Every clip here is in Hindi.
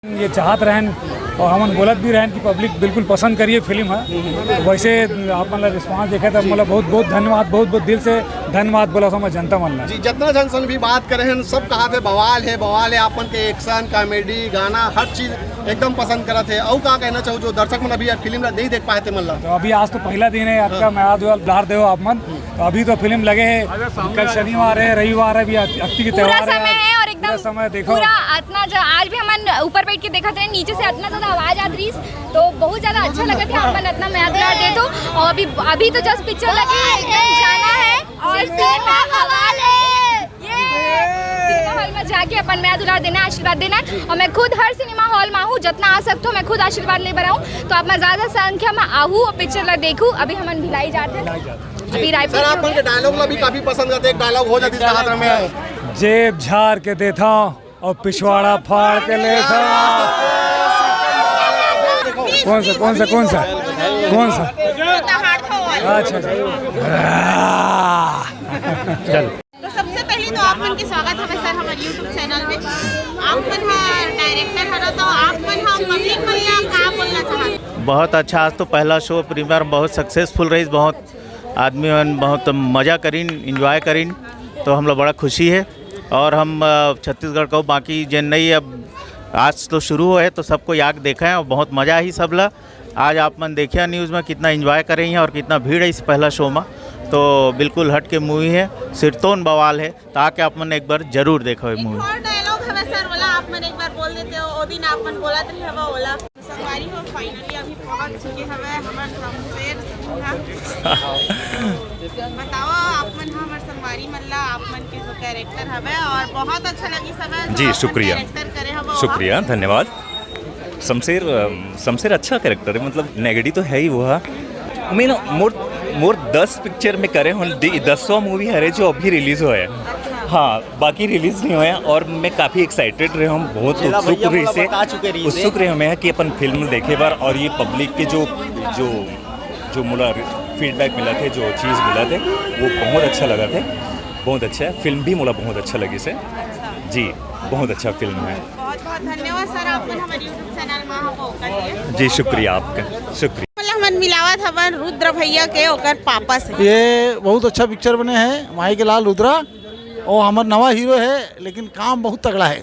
ये चाहत रहन और हमन बोलत भी रहन कि पब्लिक बिल्कुल पसंद करिए फिल्म है। तो वैसे आप मतलब रिस्पांस देखे तो मतलब बहुत बहुत धन्यवाद, बहुत बहुत दिल से धन्यवाद बोला समझ जनता मन जी। जितना जन सन भी बात करे हैं सब कहा थे बवाल है अपन के एक्शन कॉमेडी गाना हर चीज एकदम पसंद करा थे। और का कहना चाहूँ जो दर्शक मन अभी फिल्म नहीं देख पाए थे मतलब तो अभी आज तो पहला दिन है आपका मैं आज दे आप मन। तो अभी तो फिल्म लगे है, कल शनिवार है, रविवार है, अभी अक्ति की त्योहार है और एकदम समय देखो पूरा इतना आज भी हम ऊपर बैठ के देखा थे, नीचे से इतना ज्यादा आवाज आ रही तो बहुत ज्यादा अच्छा लगा था। अपन इतना मैं दे दो और अभी तो जस्ट पिक्चर लगी एकदम जाना है और सिनेमा हॉल में जाके अपन मैं दुलार देना आशीर्वाद देना। और मैं खुद हर सिनेमा हॉल में हूँ, जितना आ सकता हूँ मैं खुद आशीर्वाद ले बनाऊँ। तो आप मैं ज्यादा संख्या में आहू और पिक्चर देखूँ। अभी हम भिलाई जाते हैं अभी रायपुर। अपन के डायलॉग भी काफी पसंद करते, एक डायलॉग हो जाती है जेब झाड़ के देता और पिछवाड़ा फाड़ के लेता। कौन सा अच्छा चल। तो सबसे पहले तो आप मन के स्वागत है सर हमारे YouTube चैनल में। आप मन डायरेक्टर है तो आप मन पब्लिक में क्या बोलना चाहते? बहुत अच्छा, आज तो पहला शो प्रीमियर बहुत सक्सेसफुल रही, बहुत आदमी बहुत मज़ा करीन, इंजॉय करीन। तो हम लोग बड़ा खुशी है और हम छत्तीसगढ़ को बाकी चेन्नई अब आज तो शुरू हुआ है तो सबको याद देखा है और बहुत मज़ा ही सब ला। आज आप मन देखिए न्यूज़ में कितना एंजॉय कर रही हैं और कितना भीड़ है इस पहला शो में। तो बिल्कुल हट के मूवी है, सिरतोन बवाल है, ताकि आप मन एक बार जरूर देखो ये मूवी। और डायलॉग है सर वाला आप मन एक बार बोल देते हो ओ दिन आप मन बोला थे हवा वाला संगवारी हो फाइनली अभी पहुंच चुके हवे हमर शमशेर। बताओ आप मन हमर संगवारी मल्ला आप मन के जो कैरेक्टर हवे और बहुत अच्छा लगी सब जी शुक्रिया शुक्रिया धन्यवाद। शमशेर अच्छा कैरेक्टर है, मतलब नेगेटिव तो है ही वो है। मीन मोर 10 पिक्चर में करे हूँ, 10वां मूवी है जो अभी रिलीज़ हुआ है। हाँ बाकी रिलीज़ नहीं हुआ है और मैं काफ़ी एक्साइटेड रहा हूँ, बहुत उत्सुक रहे मैं कि अपन फिल्म देखे बार। और ये पब्लिक के जो मुला फीडबैक मिला थे, जो चीज़ मिला थे वो बहुत अच्छा लगा थे, बहुत अच्छा है। फिल्म भी मुला बहुत अच्छा लगी से जी, बहुत अच्छा फिल्म है। बहुत बहुत धन्यवाद सर आप हमारे YouTube चैनल में हम जी शुक्रिया आपका, शुक्रिया। मन मिलावत हवन रुद्र भैया के ओकर पापा से। ये बहुत अच्छा पिक्चर बने हैं माई के लाल रुद्रा और हमारा नवा हीरो है, लेकिन काम बहुत तगड़ा है।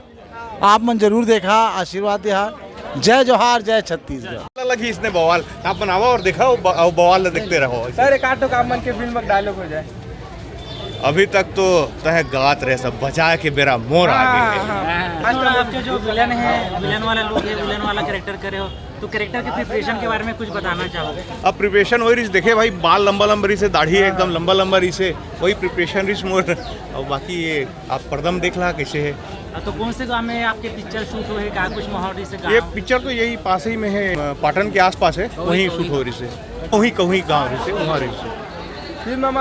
आप मन जरूर देखा, आशीर्वाद दिया। जय जोहार, जय छत्तीसगढ़। लगी इसने बवाल आप बनाओ और दिखाओ और बवाल देखते रहो सर। एक आठ काम मन के फिल्म में डायलॉग हो जाए। अभी तक तो तह गात रहे सब बचा के बेरा मोर आगे है। आपके जो विलन है, विलन वाला लोग है, विलन वाला कैरेक्टर करे हो तो कैरेक्टर के प्रिपरेशन के बारे में कुछ बताना चाहोगे? अब प्रिपरेशन वही रिस देखे भाई, बाल लंबा लंबा रिस है, दाढ़ी है एकदम लंबा लंबा रिस है, वही प्रिपरेशन रिस मोर। और बाकी ये आप पर्दम देख ला कैसे है। तो कौन से गाँव में आपके पिक्चर शूट हो है? क्या कुछ माहौल से? ये पिक्चर तो यही पास ही में है, पाटन के आसपास है, वहीं शूट हो रही है, वहीं गाँव रही है, वहाँ रही है। फिल्म में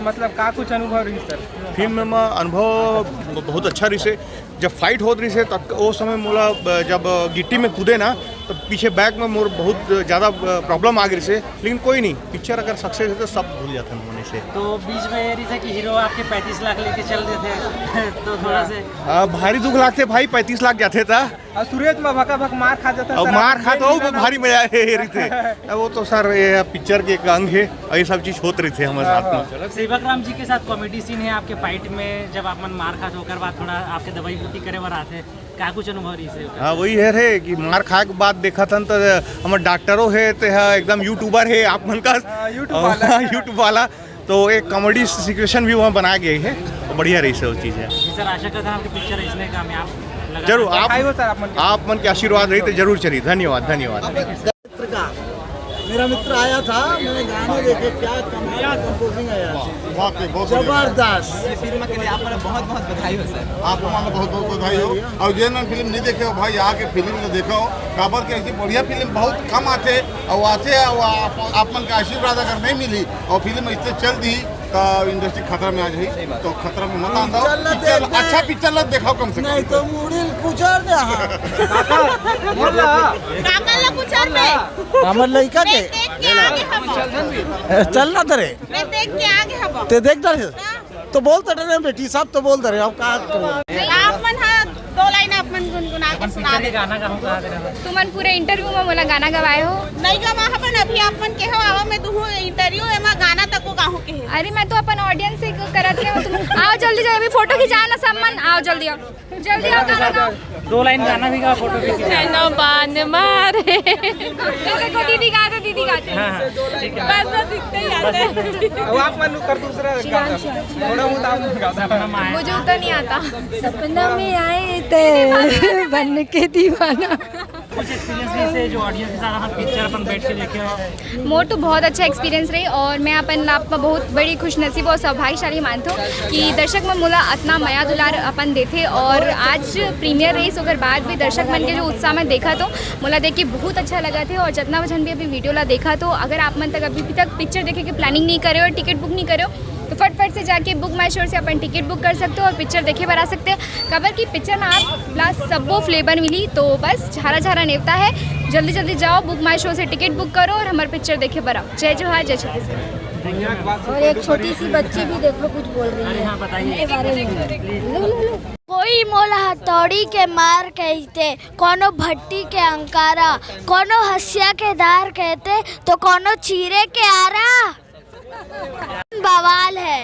मतलब का कुछ अनुभव रही सर? फिल्म में अनुभव बहुत अच्छा रही है। जब फाइट हो रही है तब वो समय मोला जब गिट्टी में कूदे ना तो पीछे बैक में मोर बहुत ज़्यादा प्रॉब्लम आ गई से, लेकिन कोई नहीं, पिक्चर अगर सक्सेस है तो सब भूल जाते हैं होने से। तो बीच में रही था कि हीरो आपके 35 लाख लेके चल रहे थे तो थोड़ा से भारी दुख लागते भाई, 35 लाख जाते था और सूरज में भका भक मार खा जाता और मार खा तो भारी मजा रही थे। वो तो सर ये पिक्चर के एक अंग है और ये सब चीज़ होते रही थे हमारे साथ में। सेवक राम जी के साथ कॉमेडी सीन है आपके फाइट में, जब आप मन मार खा होकर बाद थोड़ा आपके दवाई बूटी करे बार आते क्या कुछ अनुभव रही से? हाँ वही है रे कि मार खा के बाद देखा था तो हमारे डॉक्टरों है तो एकदम यूट्यूबर है आप मन का यूट्यूब वाला, तो एक कॉमेडी सिचुएशन भी वहाँ बनाया गया है, तो बढ़िया रही से वो चीज़ है। सर आशा करता हूँ आपकी पिक्चर इसमें कामयाब जरूर आप मन के आशीर्वाद रही तो जरूर चलिए। धन्यवाद धन्यवाद। मेरा मित्र आया था, मैंने गाने देखे, क्या कंपोजिंग है यार, जबरदस्त। फिल्म के लिए आप बहुत बहुत बधाई हो सर। आपको मानो बहुत बहुत बधाई हो। और जिन फिल्म नहीं देखे हो भाई आके फिल्म तो देखो, काबर के ऐसी बढ़िया फिल्म बहुत कम आते और आप मन का आशीर्वाद अगर नहीं मिली और फिल्म इससे चल दी तो इंडस्ट्री खतरा में आ जाए, तो खतरा में मत आंदा। अच्छा पिक्चर लग देखो कम से कम, नहीं तो मुड़िल कुचर दे। हमर लइका के चलना तरे ते देख डरे तो बोल तो डरे बेटी साहब तो बोल दे रहे अब का आप मन 2 लाइन आप मन गुनगुना के सुना पिक्चर दे के गाना गाऊँ कहा करें तुमन पूरे इंटरव्यू में मोला गाना गवाए हो नहीं गवा अपन अभी आप मन के हो आवा में दुहु इंटरव्यू एमा गाना तक को गाहू के है अरे मैं तो अपन ऑडियंस से करत ले तुम आओ जल्दी जाओ अभी फोटो खिंचाए ना सब मन आओ जल्दी आओ गाना गाओ 2 लाइन गाना भी गा फोटो भी खींचा बांध मारे देखो दीदी गाते ठीक है बस दिखते ही आते हैं अब आप मन कर दूसरा गाता थोड़ा बहुत आप गाता मुझे उतना नहीं आता सपना में आए थे बन के दीवाना कुछ एक्सपीरियंस भी से जो ऑडियंस के साथ हम पिक्चर अपन बैठ के देखे हो मोर तो बहुत अच्छा एक्सपीरियंस रही और मैं अपन आप में बहुत बड़ी खुशनसीब और सौभाग्यशाली मानता हूँ कि दर्शक में मोला इतना माया दुलार अपन देते और आज प्रीमियर रही ओकर बाद भी दर्शक मन के जो उत्साह में देखा तो मोला देख के बहुत अच्छा लगा थे और जितना वजन भी अभी वीडियो ला देखा तो अगर आप मन तक अभी तक पिक्चर देखे की प्लानिंग नहीं करे और टिकट बुक नहीं करे तो फटफट से जाके बुक माई शो से अपन टिकट बुक कर सकते हो और पिक्चर देखे बर आ सकते हैं खबर की पिक्चर में आप प्लस सबको फ्लेवर मिली तो बस झारा झारा नेवता है जल्दी जल्दी जाओ बुक माई शो से टिकट बुक करो और हमारे पिक्चर देखे बर आओ जय जोहार जय छत्तीसगढ़ और एक छोटी सी बच्ची भी देखो कुछ बोल रही है बताइए कोई मोला हथौड़ी के मार कहते कोनो भट्टी के अंकारा कोनो हसिया के दार कहते तो कोनो चीरे के आरा बवाल है।